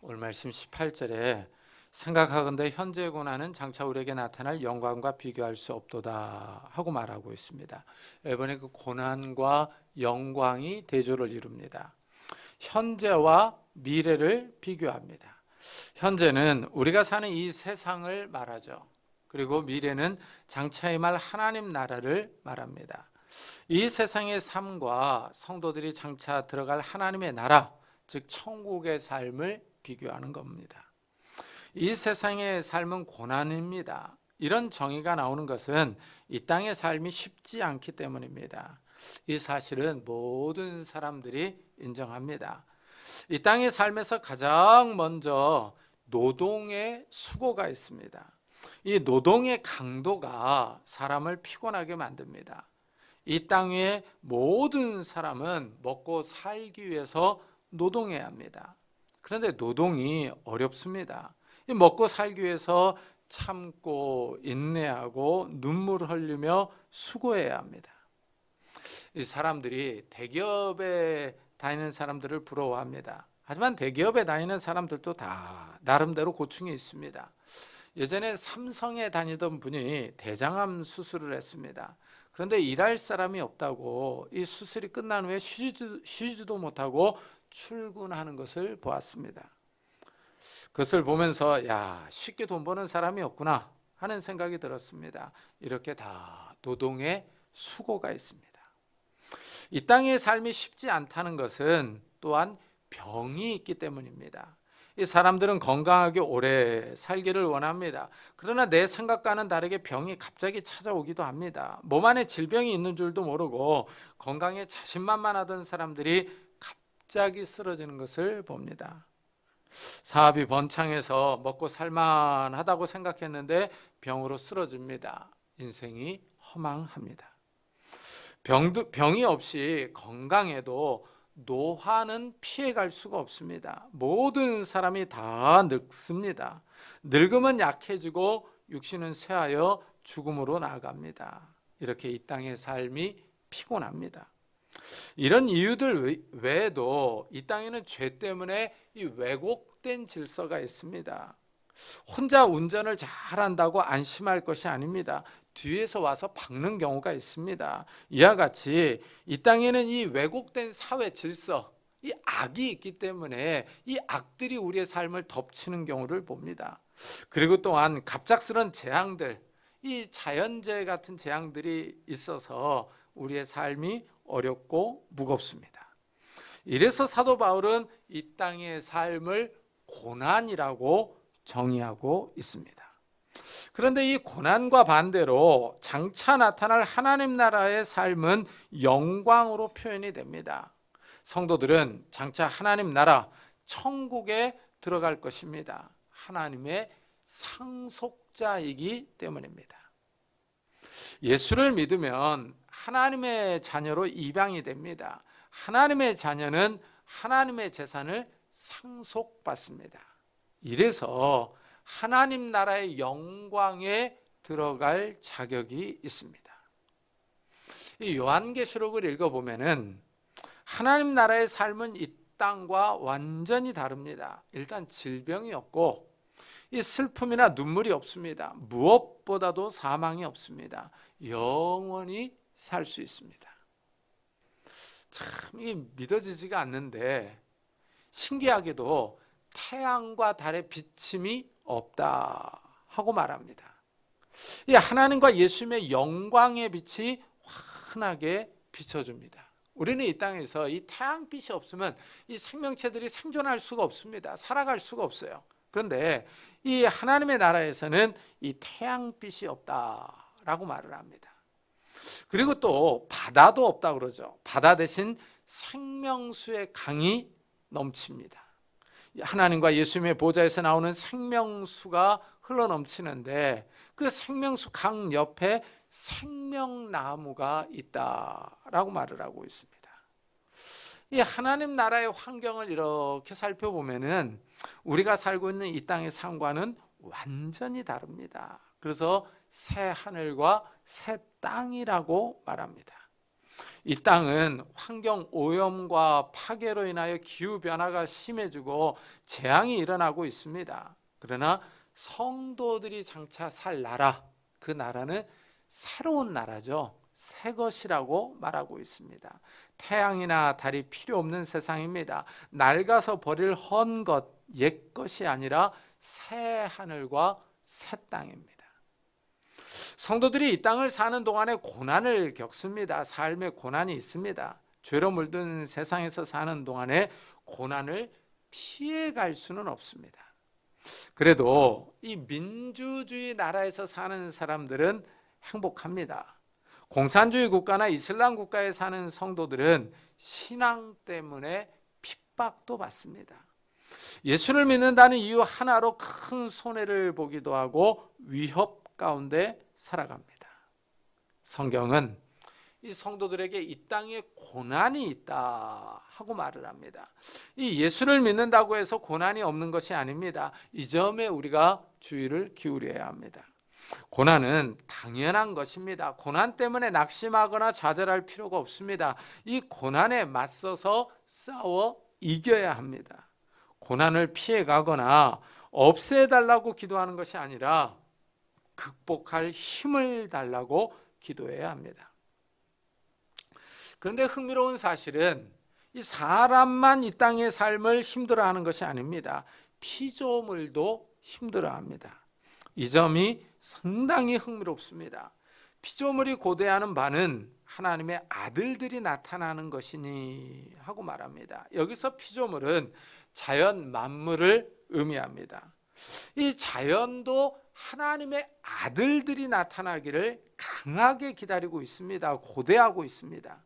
오늘 말씀 18절에 생각하건대 현재의 고난은 장차 우리에게 나타날 영광과 비교할 수 없도다 하고 말하고 있습니다. 이번에 그 고난과 영광이 대조를 이룹니다. 현재와 미래를 비교합니다. 현재는 우리가 사는 이 세상을 말하죠. 그리고 미래는 장차 임할 하나님 나라를 말합니다. 이 세상의 삶과 성도들이 장차 들어갈 하나님의 나라, 즉 천국의 삶을 비교하는 겁니다. 이 세상의 삶은 고난입니다. 이런 정의가 나오는 것은 이 땅의 삶이 쉽지 않기 때문입니다. 이 사실은 모든 사람들이 인정합니다. 이 땅의 삶에서 가장 먼저 노동의 수고가 있습니다. 이 노동의 강도가 사람을 피곤하게 만듭니다. 이 땅의 모든 사람은 먹고 살기 위해서 노동해야 합니다. 그런데 노동이 어렵습니다. 먹고 살기 위해서 참고 인내하고 눈물을 흘리며 수고해야 합니다. 이 사람들이 대기업에 다니는 사람들을 부러워합니다. 하지만 대기업에 다니는 사람들도 다 나름대로 고충이 있습니다. 예전에 삼성에 다니던 분이 대장암 수술을 했습니다. 그런데 일할 사람이 없다고 이 수술이 끝난 후에 쉬지도 못하고 출근하는 것을 보았습니다. 그것을 보면서 쉽게 돈 버는 사람이 없구나 하는 생각이 들었습니다. 이렇게 다 노동의 수고가 있습니다. 이 땅의 삶이 쉽지 않다는 것은 또한 병이 있기 때문입니다. 이 사람들은 건강하게 오래 살기를 원합니다. 그러나 내 생각과는 다르게 병이 갑자기 찾아오기도 합니다. 몸 안에 질병이 있는 줄도 모르고 건강에 자신만만하던 사람들이 갑자기 쓰러지는 것을 봅니다. 사업이 번창해서 먹고 살만하다고 생각했는데 병으로 쓰러집니다. 인생이 허망합니다. 병이 없이 건강해도 노화는 피해갈 수가 없습니다. 모든 사람이 다 늙습니다. 늙으면 약해지고 육신은 쇠하여 죽음으로 나아갑니다. 이렇게 이 땅의 삶이 피곤합니다. 이런 이유들 외에도 이 땅에는 죄 때문에 이 왜곡된 질서가 있습니다. 혼자 운전을 잘한다고 안심할 것이 아닙니다. 뒤에서 와서 박는 경우가 있습니다. 이와 같이 이 땅에는 이 왜곡된 사회 질서, 이 악이 있기 때문에 이 악들이 우리의 삶을 덮치는 경우를 봅니다. 그리고 또한 갑작스런 재앙들, 이 자연재해 같은 재앙들이 있어서 우리의 삶이 어렵고 무겁습니다. 이래서 사도 바울은 이 땅의 삶을 고난이라고 정의하고 있습니다. 그런데 이 고난과 반대로 장차 나타날 하나님 나라의 삶은 영광으로 표현이 됩니다. 성도들은 장차 하나님 나라 천국에 들어갈 것입니다. 하나님의 상속자이기 때문입니다. 예수를 믿으면 하나님의 자녀로 입양이 됩니다. 하나님의 자녀는 하나님의 재산을 상속받습니다. 이래서 하나님 나라의 영광에 들어갈 자격이 있습니다. 이 요한계시록을 읽어보면은 하나님 나라의 삶은 이 땅과 완전히 다릅니다. 일단 질병이 없고 이 슬픔이나 눈물이 없습니다. 무엇보다도 사망이 없습니다. 영원히 살 수 있습니다. 참 이게 믿어지지가 않는데 신기하게도 태양과 달의 비침이 없다 하고 말합니다. 이 하나님과 예수님의 영광의 빛이 환하게 비춰줍니다. 우리는 이 땅에서 이 태양빛이 없으면 이 생명체들이 생존할 수가 없습니다. 살아갈 수가 없어요. 그런데 이 하나님의 나라에서는 이 태양빛이 없다라고 말을 합니다. 그리고 또 바다도 없다 그러죠. 바다 대신 생명수의 강이 넘칩니다. 하나님과 예수님의 보좌에서 나오는 생명수가 흘러넘치는데 그 생명수 강 옆에 생명나무가 있다라고 말을 하고 있습니다. 이 하나님 나라의 환경을 이렇게 살펴보면은 우리가 살고 있는 이 땅의 삶과는 완전히 다릅니다. 그래서 새 하늘과 새 땅이라고 말합니다. 이 땅은 환경 오염과 파괴로 인하여 기후 변화가 심해지고 재앙이 일어나고 있습니다. 그러나 성도들이 장차 살 나라, 그 나라는 새로운 나라죠. 새 것이라고 말하고 있습니다. 태양이나 달이 필요 없는 세상입니다. 낡아서 버릴 헌 것, 옛 것이 아니라 새 하늘과 새 땅입니다. 성도들이 이 땅을 사는 동안에 고난을 겪습니다. 삶에 고난이 있습니다. 죄로 물든 세상에서 사는 동안에 고난을 피해갈 수는 없습니다. 그래도 이 민주주의 나라에서 사는 사람들은 행복합니다. 공산주의 국가나 이슬람 국가에 사는 성도들은 신앙 때문에 핍박도 받습니다. 예수를 믿는다는 이유 하나로 큰 손해를 보기도 하고 위협 가운데 살아갑니다. 성경은 이 성도들에게 이 땅에 고난이 있다 하고 말을 합니다. 이 예수를 믿는다고 해서 고난이 없는 것이 아닙니다. 이 점에 우리가 주의를 기울여야 합니다. 고난은 당연한 것입니다. 고난 때문에 낙심하거나 좌절할 필요가 없습니다. 이 고난에 맞서서 싸워 이겨야 합니다. 고난을 피해가거나 없애달라고 기도하는 것이 아니라 극복할 힘을 달라고 기도해야 합니다. 그런데 흥미로운 사실은 이 사람만 이 땅의 삶을 힘들어하는 것이 아닙니다. 피조물도 힘들어합니다. 이 점이 상당히 흥미롭습니다. 피조물이 고대하는 바는 하나님의 아들들이 나타나는 것이니 하고 말합니다. 여기서 피조물은 자연 만물을 의미합니다. 이 자연도 하나님의 아들들이 나타나기를 강하게 기다리고 있습니다. 고대하고 있습니다.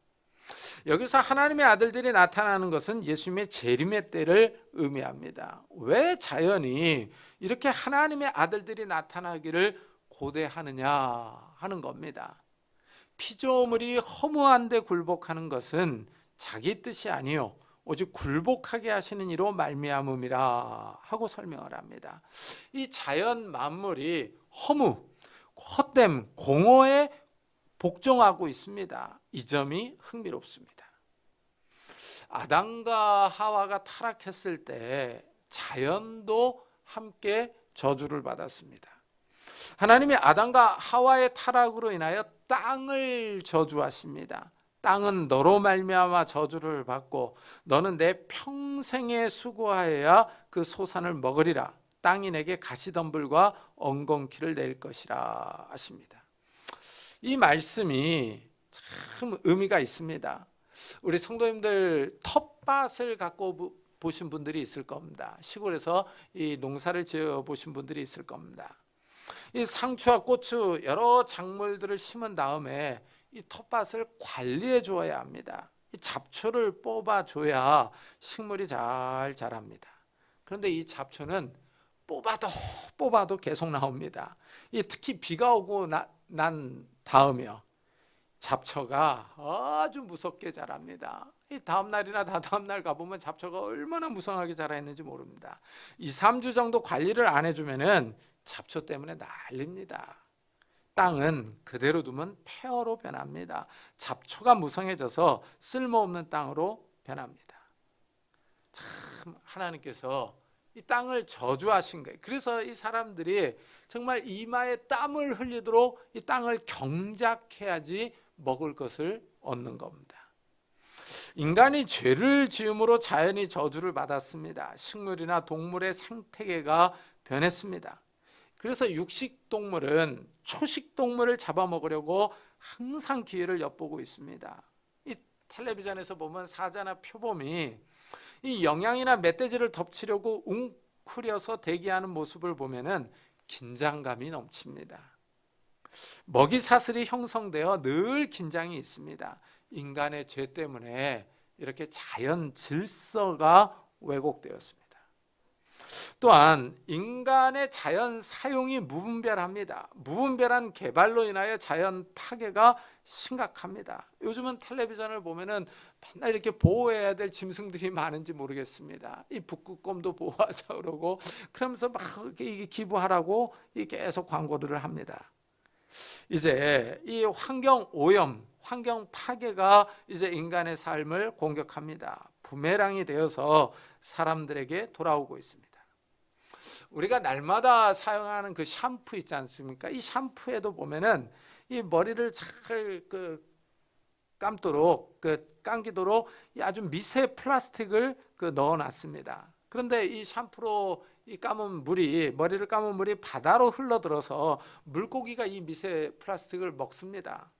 여기서 하나님의 아들들이 나타나는 것은 예수님의 재림의 때를 의미합니다. 왜 자연이 이렇게 하나님의 아들들이 나타나기를 고대하느냐 하는 겁니다. 피조물이 허무한 데 굴복하는 것은 자기 뜻이 아니요 오직 굴복하게 하시는 이로 말미암음이라 하고 설명을 합니다. 이 자연 만물이 허무, 헛됨, 공허에 복종하고 있습니다. 이 점이 흥미롭습니다. 아담과 하와가 타락했을 때 자연도 함께 저주를 받았습니다. 하나님이 아담과 하와의 타락으로 인하여 땅을 저주하십니다. 땅은 너로 말미암아 저주를 받고 너는 내 평생에 수고하여야 그 소산을 먹으리라. 땅이 내게 가시덤불과 엉겅퀴를 낼 것이라 하십니다. 이 말씀이 참 의미가 있습니다. 우리 성도님들 텃밭을 갖고 보신 분들이 있을 겁니다. 시골에서 이 농사를 지어 보신 분들이 있을 겁니다. 이 상추와 고추 여러 작물들을 심은 다음에 이 텃밭을 관리해 주어야 합니다. 이 잡초를 뽑아 줘야 식물이 잘 자랍니다. 그런데 이 잡초는 뽑아도 계속 나옵니다. 이 특히 비가 오고 난 다음이요. 잡초가 아주 무섭게 자랍니다. 이 다음 날이나 다다음 날 가보면 잡초가 얼마나 무성하게 자라있는지 모릅니다. 2, 3주 정도 관리를 안 해주면은 잡초 때문에 난립니다. 땅은 그대로 두면 폐허로 변합니다. 잡초가 무성해져서 쓸모없는 땅으로 변합니다. 참 하나님께서 이 땅을 저주하신 거예요. 그래서 이 사람들이 정말 이마에 땀을 흘리도록 이 땅을 경작해야지 먹을 것을 얻는 겁니다. 인간이 죄를 지음으로 자연이 저주를 받았습니다. 식물이나 동물의 생태계가 변했습니다. 그래서 육식동물은 초식동물을 잡아먹으려고 항상 기회를 엿보고 있습니다. 이 텔레비전에서 보면 사자나 표범이 이 영양이나 멧돼지를 덮치려고 웅크려서 대기하는 모습을 보면은 긴장감이 넘칩니다. 먹이 사슬이 형성되어 늘 긴장이 있습니다. 인간의 죄 때문에 이렇게 자연 질서가 왜곡되었습니다. 또한 인간의 자연 사용이 무분별합니다. 무분별한 개발로 인하여 자연 파괴가 심각합니다. 요즘은 텔레비전을 보면은 맨날 이렇게 보호해야 될 짐승들이 많은지 모르겠습니다. 이 북극곰도 보호하자 그러고 그러면서 막 이게 기부하라고 계속 광고를 합니다. 이제 이 환경 오염, 환경 파괴가 이제 인간의 삶을 공격합니다. 부메랑이 되어서 사람들에게 돌아오고 있습니다. 우리가 날마다 사용하는 그 샴푸 있지 않습니까? 이 샴푸에도 보면은 이 머리를 잘 감기도록 이 아주 미세 플라스틱을 넣어놨습니다. 그런데 이 샴푸로 머리를 감은 물이 바다로 흘러들어서 물고기가 이 미세 플라스틱을 먹습니다.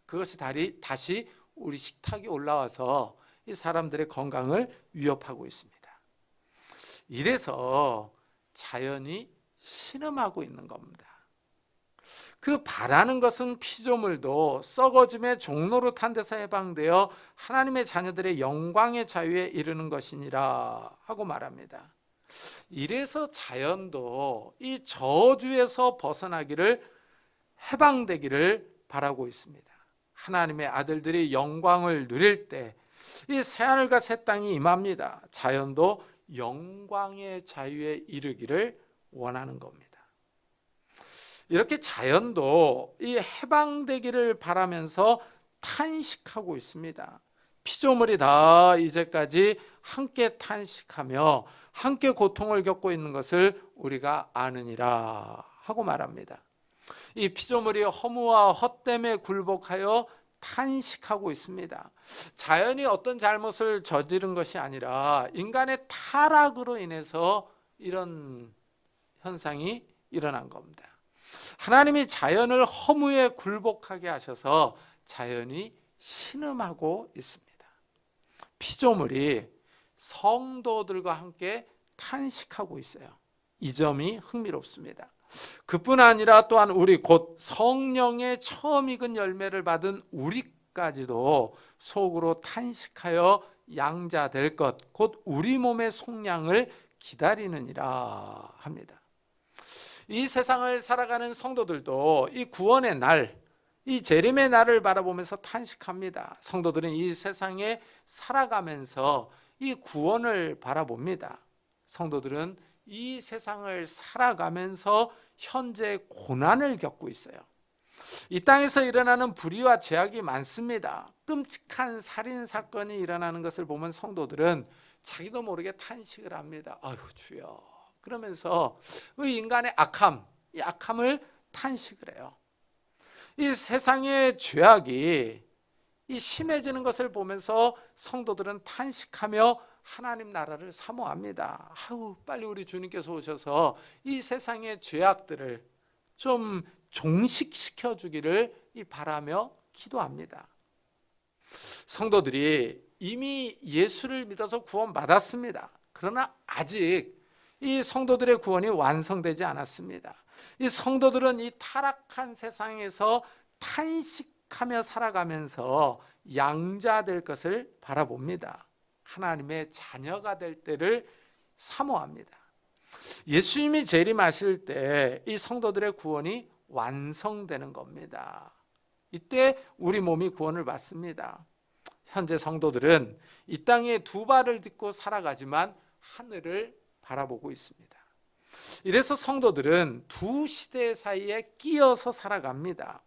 그것이 다시 우리 식탁에 올라와서 이 사람들의 건강을 위협하고 있습니다. 이래서 자연이 신음하고 있는 겁니다. 그 바라는 것은 피조물도 썩어짐의 종로로 탄 데서 해방되어 하나님의 자녀들의 영광의 자유에 이르는 것이니라 하고 말합니다. 이래서 자연도 이 저주에서 벗어나기를, 해방되기를 바라고 있습니다. 하나님의 아들들이 영광을 누릴 때 이 새하늘과 새 땅이 임합니다. 자연도 영광의 자유에 이르기를 원하는 겁니다. 이렇게 자연도 이 해방되기를 바라면서 탄식하고 있습니다. 피조물이 다 이제까지 함께 탄식하며 함께 고통을 겪고 있는 것을 우리가 아느니라 하고 말합니다. 이 피조물이 허무와 헛됨에 굴복하여 탄식하고 있습니다. 자연이 어떤 잘못을 저지른 것이 아니라 인간의 타락으로 인해서 이런 현상이 일어난 겁니다. 하나님이 자연을 허무에 굴복하게 하셔서 자연이 신음하고 있습니다. 피조물이 성도들과 함께 탄식하고 있어요. 이 점이 흥미롭습니다. 그뿐 아니라 또한 우리 곧 성령의 처음 익은 열매를 받은 우리까지도 속으로 탄식하여 양자될 것, 곧 우리 몸의 속량을 기다리느니라 합니다. 이 세상을 살아가는 성도들도 이 구원의 날, 이 재림의 날을 바라보면서 탄식합니다. 성도들은 이 세상에 살아가면서 이 구원을 바라봅니다. 성도들은 이 세상을 살아가면서 현재 고난을 겪고 있어요. 이 땅에서 일어나는 불의와 죄악이 많습니다. 끔찍한 살인 사건이 일어나는 것을 보면 성도들은 자기도 모르게 탄식을 합니다. 아유 주여. 그러면서 이 인간의 악함, 이 악함을 탄식을 해요. 이 세상의 죄악이 이 심해지는 것을 보면서 성도들은 탄식하며 하나님 나라를 사모합니다. 아우 빨리 우리 주님께서 오셔서 이 세상의 죄악들을 좀 종식시켜 주기를 바라며 기도합니다. 성도들이 이미 예수를 믿어서 구원받았습니다. 그러나 아직 이 성도들의 구원이 완성되지 않았습니다. 이 성도들은 이 타락한 세상에서 탄식하며 살아가면서 양자될 것을 바라봅니다. 하나님의 자녀가 될 때를 사모합니다. 예수님이 재림하실 때 이 성도들의 구원이 완성되는 겁니다. 이때 우리 몸이 구원을 받습니다. 현재 성도들은 이 땅에 두 발을 딛고 살아가지만 하늘을 바라보고 있습니다. 이래서 성도들은 두 시대 사이에 끼어서 살아갑니다.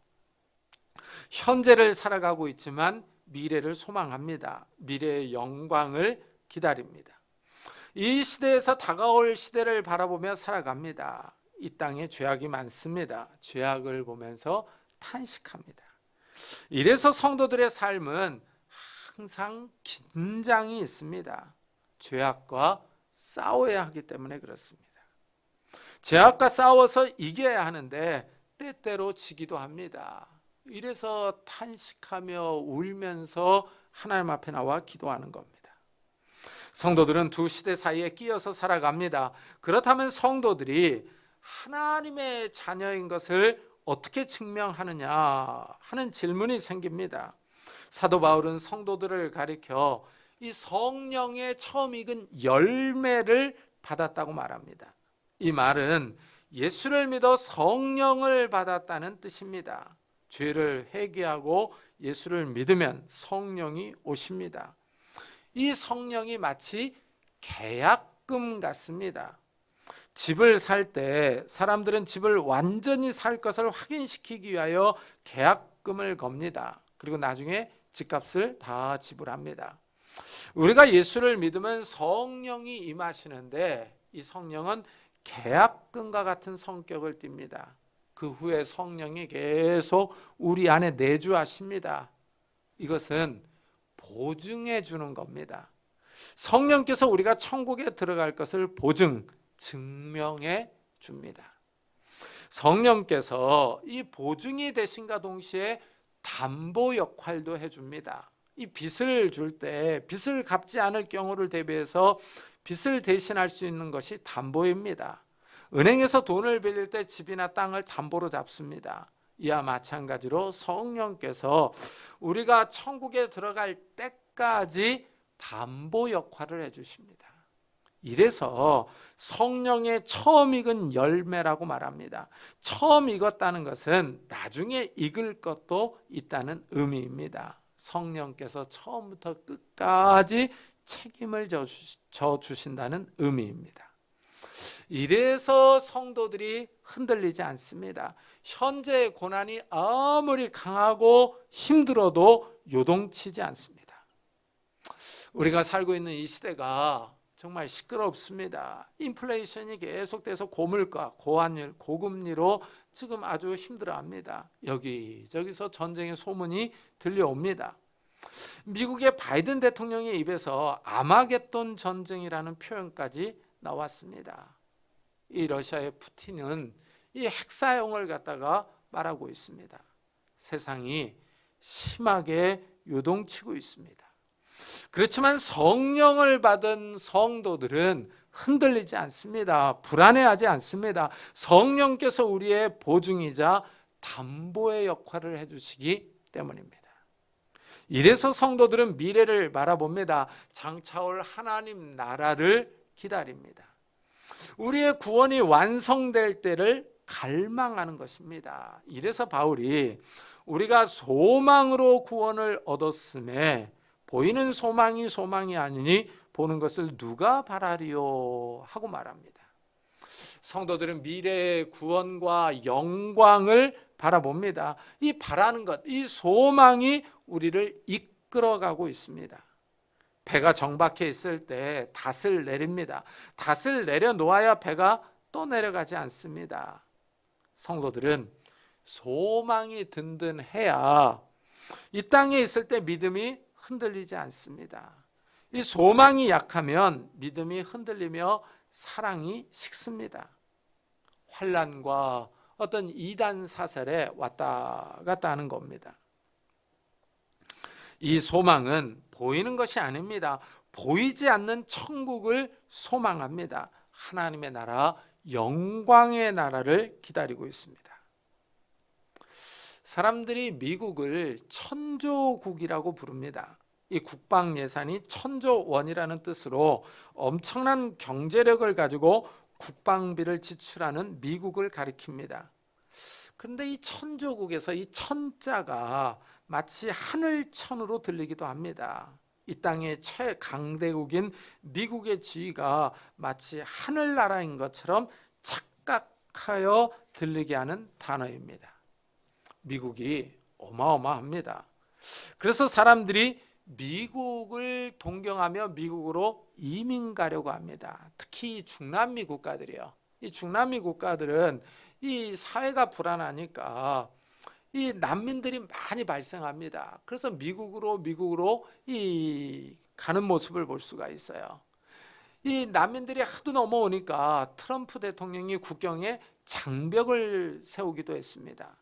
현재를 살아가고 있지만 미래를 소망합니다. 미래의 영광을 기다립니다. 이 시대에서 다가올 시대를 바라보며 살아갑니다. 이 땅에 죄악이 많습니다. 죄악을 보면서 탄식합니다. 이래서 성도들의 삶은 항상 긴장이 있습니다. 죄악과 싸워야 하기 때문에 그렇습니다. 죄악과 싸워서 이겨야 하는데 때때로 지기도 합니다. 이래서 탄식하며 울면서 하나님 앞에 나와 기도하는 겁니다. 성도들은 두 시대 사이에 끼어서 살아갑니다. 그렇다면 성도들이 하나님의 자녀인 것을 어떻게 증명하느냐 하는 질문이 생깁니다. 사도 바울은 성도들을 가리켜 이 성령의 처음 익은 열매를 받았다고 말합니다. 이 말은 예수를 믿어 성령을 받았다는 뜻입니다. 죄를 회개하고 예수를 믿으면 성령이 오십니다. 이 성령이 마치 계약금 같습니다. 집을 살 때 사람들은 집을 완전히 살 것을 확인시키기 위하여 계약금을 겁니다. 그리고 나중에 집값을 다 지불합니다. 우리가 예수를 믿으면 성령이 임하시는데 이 성령은 계약금과 같은 성격을 띱니다. 그 후에 성령이 계속 우리 안에 내주하십니다. 이것은 보증해 주는 겁니다. 성령께서 우리가 천국에 들어갈 것을 보증, 증명해 줍니다. 성령께서 이 보증이 되신과 동시에 담보 역할도 해줍니다. 이 빚을 줄 때 빚을 갚지 않을 경우를 대비해서 빚을 대신할 수 있는 것이 담보입니다. 은행에서 돈을 빌릴 때 집이나 땅을 담보로 잡습니다. 이와 마찬가지로 성령께서 우리가 천국에 들어갈 때까지 담보 역할을 해주십니다. 이래서 성령의 처음 익은 열매라고 말합니다. 처음 익었다는 것은 나중에 익을 것도 있다는 의미입니다. 성령께서 처음부터 끝까지 책임을 져 주신다는 의미입니다. 이래서 성도들이 흔들리지 않습니다. 현재의 고난이 아무리 강하고 힘들어도 요동치지 않습니다. 우리가 살고 있는 이 시대가 정말 시끄럽습니다. 인플레이션이 계속돼서 고물가, 고환율, 고금리로 지금 아주 힘들어합니다. 여기저기서 전쟁의 소문이 들려옵니다. 미국의 바이든 대통령의 입에서 아마겟돈 전쟁이라는 표현까지 나왔습니다. 이 러시아의 푸틴은 이 핵사용을 갖다가 말하고 있습니다. 세상이 심하게 요동치고 있습니다. 그렇지만 성령을 받은 성도들은 흔들리지 않습니다. 불안해하지 않습니다. 성령께서 우리의 보증이자 담보의 역할을 해주시기 때문입니다. 이래서 성도들은 미래를 바라봅니다. 장차올 하나님 나라를 기다립니다. 우리의 구원이 완성될 때를 갈망하는 것입니다. 이래서 바울이 우리가 소망으로 구원을 얻었음에 보이는 소망이 소망이 아니니 보는 것을 누가 바라리요 하고 말합니다. 성도들은 미래의 구원과 영광을 바라봅니다. 이 바라는 것, 이 소망이 우리를 이끌어가고 있습니다. 배가 정박해 있을 때 닷을 내립니다. 닷을 내려놓아야 배가 또 내려가지 않습니다. 성도들은 소망이 든든해야 이 땅에 있을 때 믿음이 흔들리지 않습니다. 이 소망이 약하면 믿음이 흔들리며 사랑이 식습니다. 환난과 어떤 이단 사설에 왔다 갔다 하는 겁니다. 이 소망은 보이는 것이 아닙니다. 보이지 않는 천국을 소망합니다. 하나님의 나라, 영광의 나라를 기다리고 있습니다. 사람들이 미국을 천조국이라고 부릅니다. 이 국방 예산이 1,000조 원이라는 뜻으로 엄청난 경제력을 가지고 국방비를 지출하는 미국을 가리킵니다. 그런데 이 천조국에서 이 천자가 마치 하늘천으로 들리기도 합니다. 이 땅의 최강대국인 미국의 지위가 마치 하늘나라인 것처럼 착각하여 들리게 하는 단어입니다. 미국이 어마어마합니다. 그래서 사람들이 미국을 동경하며 미국으로 이민 가려고 합니다. 특히 중남미 국가들이요. 이 중남미 국가들은 이 사회가 불안하니까 이 난민들이 많이 발생합니다. 그래서 미국으로 이 가는 모습을 볼 수가 있어요. 이 난민들이 하도 넘어오니까 트럼프 대통령이 국경에 장벽을 세우기도 했습니다.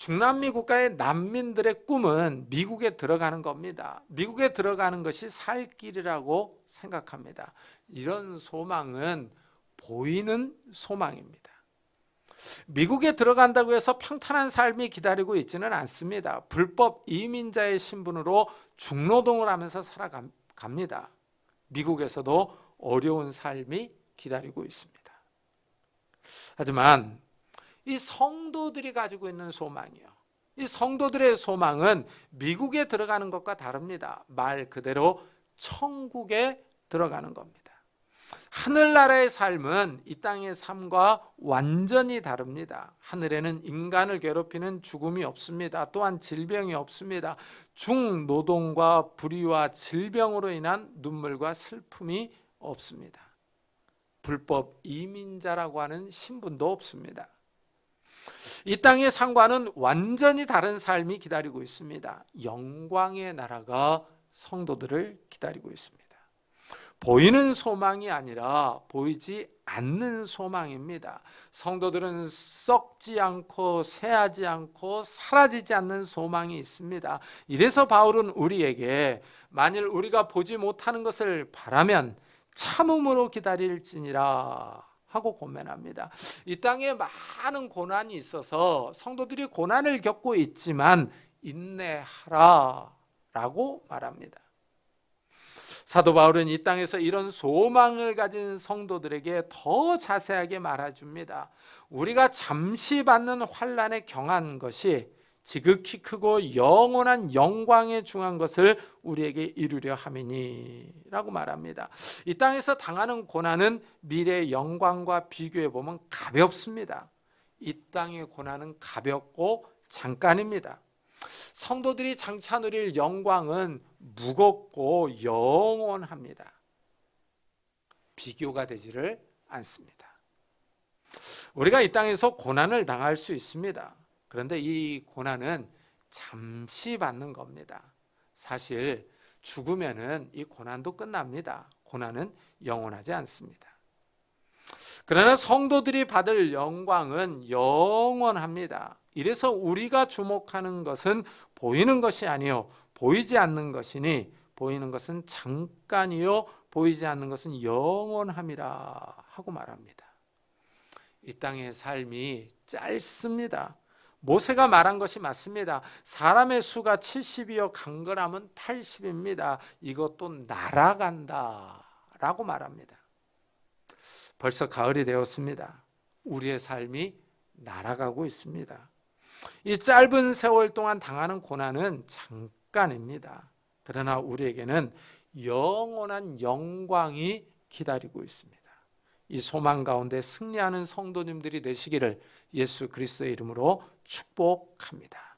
중남미 국가의 난민들의 꿈은 미국에 들어가는 겁니다. 미국에 들어가는 것이 살 길이라고 생각합니다. 이런 소망은 보이는 소망입니다. 미국에 들어간다고 해서 평탄한 삶이 기다리고 있지는 않습니다. 불법 이민자의 신분으로 중노동을 하면서 살아갑니다. 미국에서도 어려운 삶이 기다리고 있습니다. 하지만 이 성도들이 가지고 있는 소망이요. 이 성도들의 소망은 미국에 들어가는 것과 다릅니다. 말 그대로 천국에 들어가는 겁니다. 하늘나라의 삶은 이 땅의 삶과 완전히 다릅니다. 하늘에는 인간을 괴롭히는 죽음이 없습니다. 또한 질병이 없습니다. 중노동과 불의와 질병으로 인한 눈물과 슬픔이 없습니다. 불법 이민자라고 하는 신분도 없습니다. 이 땅의 삶과는 완전히 다른 삶이 기다리고 있습니다. 영광의 나라가 성도들을 기다리고 있습니다. 보이는 소망이 아니라 보이지 않는 소망입니다. 성도들은 썩지 않고 쇠하지 않고 사라지지 않는 소망이 있습니다. 이래서 바울은 우리에게 만일 우리가 보지 못하는 것을 바라면 참음으로 기다릴지니라 하고 권면합니다. 이 땅에 많은 고난이 있어서 성도들이 고난을 겪고 있지만 인내하라 라고 말합니다. 사도 바울은 이 땅에서 이런 소망을 가진 성도들에게 더 자세하게 말해줍니다. 우리가 잠시 받는 환난에 경한 것이 지극히 크고 영원한 영광에 중한 것을 우리에게 이루려 함이니 라고 말합니다. 이 땅에서 당하는 고난은 미래의 영광과 비교해 보면 가볍습니다. 이 땅의 고난은 가볍고 잠깐입니다. 성도들이 장차 누릴 영광은 무겁고 영원합니다. 비교가 되지를 않습니다. 우리가 이 땅에서 고난을 당할 수 있습니다. 그런데 이 고난은 잠시 받는 겁니다. 사실 죽으면은 이 고난도 끝납니다. 고난은 영원하지 않습니다. 그러나 성도들이 받을 영광은 영원합니다. 이래서 우리가 주목하는 것은 보이는 것이 아니요 보이지 않는 것이니 보이는 것은 잠깐이요 보이지 않는 것은 영원함이라 하고 말합니다. 이 땅의 삶이 짧습니다. 모세가 말한 것이 맞습니다. 사람의 수가 70이요 강건함은 80입니다. 이것도 날아간다 라고 말합니다. 벌써 가을이 되었습니다. 우리의 삶이 날아가고 있습니다. 이 짧은 세월 동안 당하는 고난은 잠깐입니다. 그러나 우리에게는 영원한 영광이 기다리고 있습니다. 이 소망 가운데 승리하는 성도님들이 되시기를 예수 그리스도의 이름으로 축복합니다.